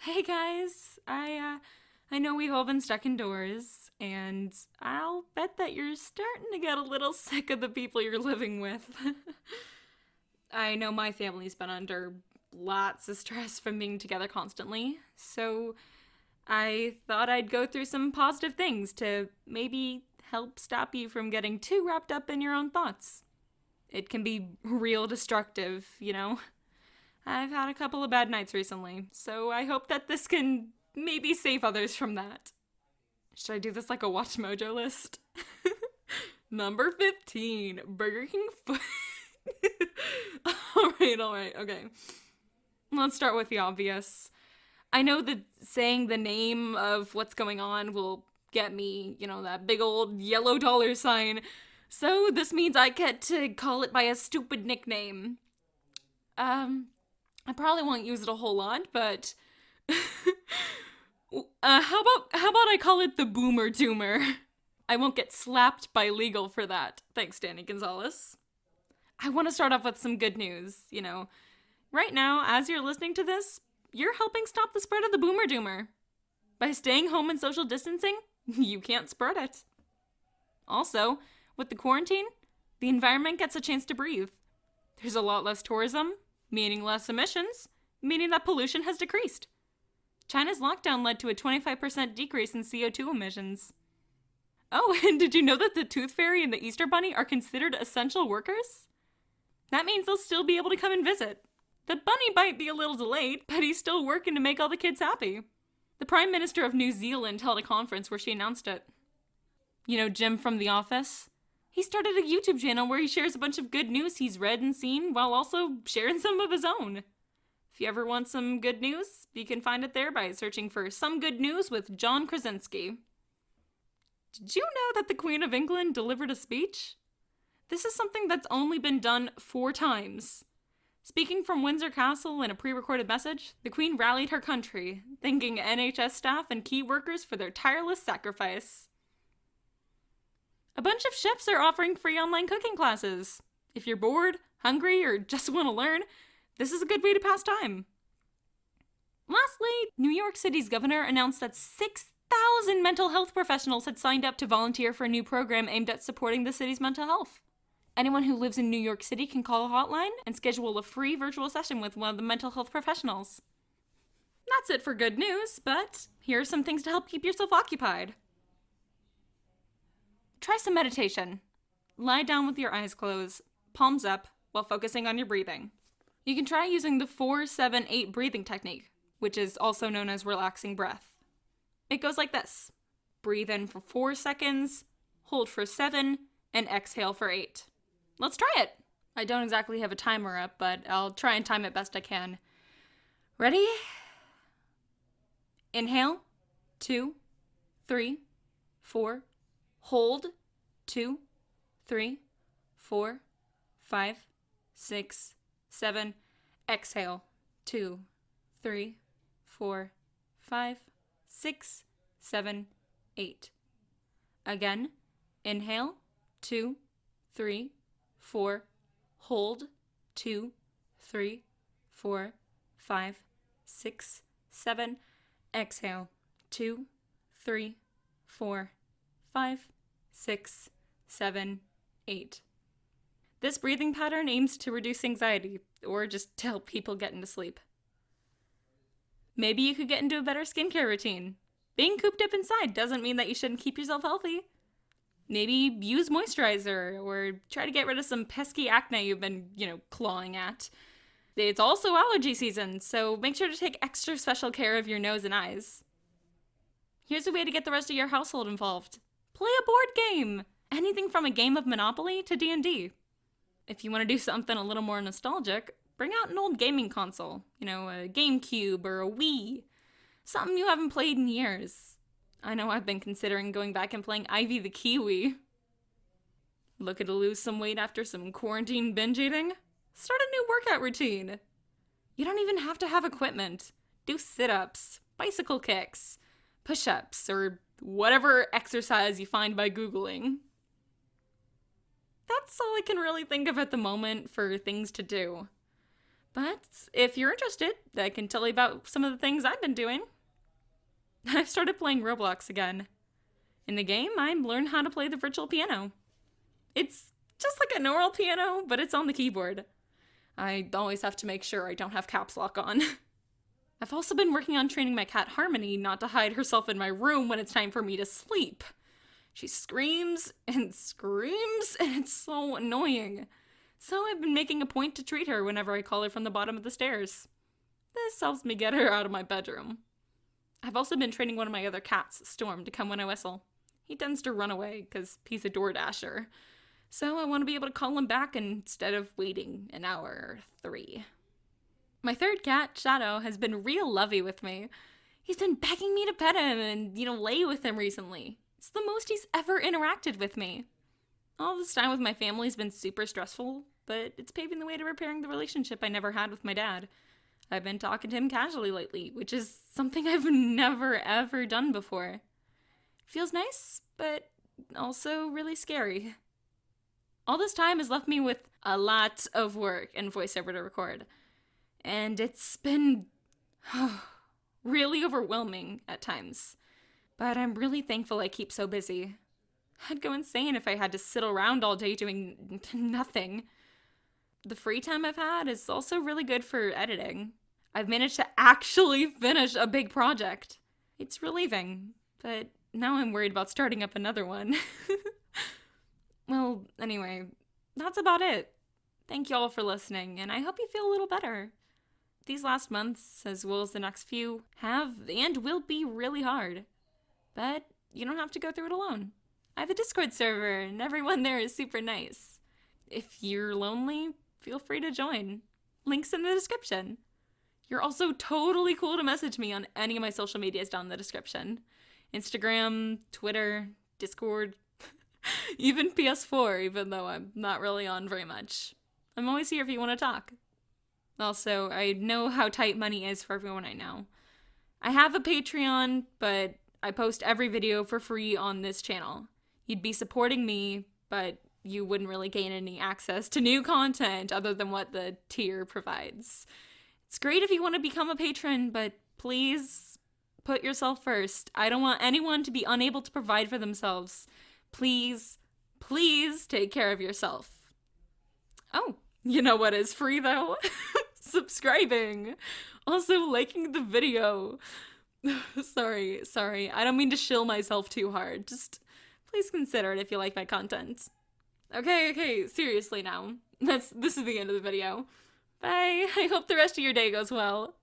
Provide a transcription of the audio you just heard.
Hey guys, I know we've all been stuck indoors, and I'll bet that you're starting to get a little sick of the people you're living with. I know my family's been under lots of stress from being together constantly, so I thought I'd go through some positive things to maybe help stop you from getting too wrapped up in your own thoughts. It can be real destructive, you know? I've had a couple of bad nights recently, so I hope that this can maybe save others from that. Should I do this like a Watch Mojo list? Number 15, Burger King food. Alright, okay. Let's start with the obvious. I know that saying the name of what's going on will get me, that big old yellow dollar sign. So this means I get to call it by a stupid nickname. I probably won't use it a whole lot, but how about I call it the Boomer Doomer? I won't get slapped by legal for that. Thanks, Danny Gonzalez. I want to start off with some good news. Right now, as you're listening to this, you're helping stop the spread of the Boomer Doomer. By staying home and social distancing, you can't spread it. Also, with the quarantine, the environment gets a chance to breathe. There's a lot less tourism, meaning less emissions, meaning that pollution has decreased. China's lockdown led to a 25% decrease in CO2 emissions. Oh, and did you know that the Tooth Fairy and the Easter Bunny are considered essential workers? That means they'll still be able to come and visit. The bunny might be a little delayed, but he's still working to make all the kids happy. The Prime Minister of New Zealand held a conference where she announced it. You know Jim from The Office? He started a YouTube channel where he shares a bunch of good news he's read and seen while also sharing some of his own. If you ever want some good news, you can find it there by searching for Some Good News with John Krasinski. Did you know that the Queen of England delivered a speech? This is something that's only been done 4 times. Speaking from Windsor Castle in a pre-recorded message, the Queen rallied her country, thanking NHS staff and key workers for their tireless sacrifice. A bunch of chefs are offering free online cooking classes. If you're bored, hungry, or just want to learn, this is a good way to pass time. Lastly, New York City's governor announced that 6,000 mental health professionals had signed up to volunteer for a new program aimed at supporting the city's mental health. Anyone who lives in New York City can call a hotline and schedule a free virtual session with one of the mental health professionals. That's it for good news, but here are some things to help keep yourself occupied. Try some meditation. Lie down with your eyes closed, palms up, while focusing on your breathing. You can try using the 4-7-8 breathing technique, which is also known as relaxing breath. It goes like this. Breathe in for 4 seconds, hold for 7, and exhale for 8. Let's try it! I don't exactly have a timer up, but I'll try and time it best I can. Ready? Inhale, 2, 3, 4. Hold, 2, 3, 4, 5, 6, 7. Exhale, 2, 3, 4, 5, 6, 7, 8. Again, inhale, 2, 3, 4. Hold, 2, 3, 4, 5, 6, 7. Exhale, 2, 3, 4, 5, 6, 7, 8. This breathing pattern aims to reduce anxiety, or just to help people get into sleep. Maybe you could get into a better skincare routine. Being cooped up inside doesn't mean that you shouldn't keep yourself healthy. Maybe use moisturizer, or try to get rid of some pesky acne you've been, clawing at. It's also allergy season, so make sure to take extra special care of your nose and eyes. Here's a way to get the rest of your household involved. Play a board game! Anything from a game of Monopoly to D&D. If you want to do something a little more nostalgic, bring out an old gaming console. A GameCube or a Wii. Something you haven't played in years. I know I've been considering going back and playing Ivy the Kiwi. Looking to lose some weight after some quarantine binge eating? Start a new workout routine. You don't even have to have equipment. Do sit-ups, bicycle kicks, push-ups, or whatever exercise you find by Googling. That's all I can really think of at the moment for things to do. But if you're interested, I can tell you about some of the things I've been doing. I've started playing Roblox again. In the game, I learned how to play the virtual piano. It's just like a normal piano, but it's on the keyboard. I always have to make sure I don't have caps lock on. I've also been working on training my cat Harmony not to hide herself in my room when it's time for me to sleep. She screams, and it's so annoying. So I've been making a point to treat her whenever I call her from the bottom of the stairs. This helps me get her out of my bedroom. I've also been training one of my other cats, Storm, to come when I whistle. He tends to run away because he's a DoorDasher. So I want to be able to call him back instead of waiting an hour or 3. My third cat, Shadow, has been real lovey with me. He's been begging me to pet him and, lay with him recently. It's the most he's ever interacted with me. All this time with my family's been super stressful, but it's paving the way to repairing the relationship I never had with my dad. I've been talking to him casually lately, which is something I've never ever done before. Feels nice, but also really scary. All this time has left me with a lot of work and voiceover to record. And it's been really overwhelming at times. But I'm really thankful I keep so busy. I'd go insane if I had to sit around all day doing nothing. The free time I've had is also really good for editing. I've managed to actually finish a big project. It's relieving, but now I'm worried about starting up another one. Well, anyway, that's about it. Thank you all for listening, and I hope you feel a little better. These last months, as well as the next few, have and will be really hard. But you don't have to go through it alone. I have a Discord server, and everyone there is super nice. If you're lonely, feel free to join. Links in the description. You're also totally cool to message me on any of my social medias down in the description. Instagram, Twitter, Discord, even PS4, even though I'm not really on very much. I'm always here if you want to talk. Also, I know how tight money is for everyone I know. I have a Patreon, but I post every video for free on this channel. You'd be supporting me, but you wouldn't really gain any access to new content other than what the tier provides. It's great if you want to become a patron, but please put yourself first. I don't want anyone to be unable to provide for themselves. Please, please take care of yourself. Oh, you know what is free though? Subscribing. Also liking the video. Sorry. I don't mean to shill myself too hard. Just please consider it if you like my content. Okay, seriously now. This is the end of the video. Bye. I hope the rest of your day goes well.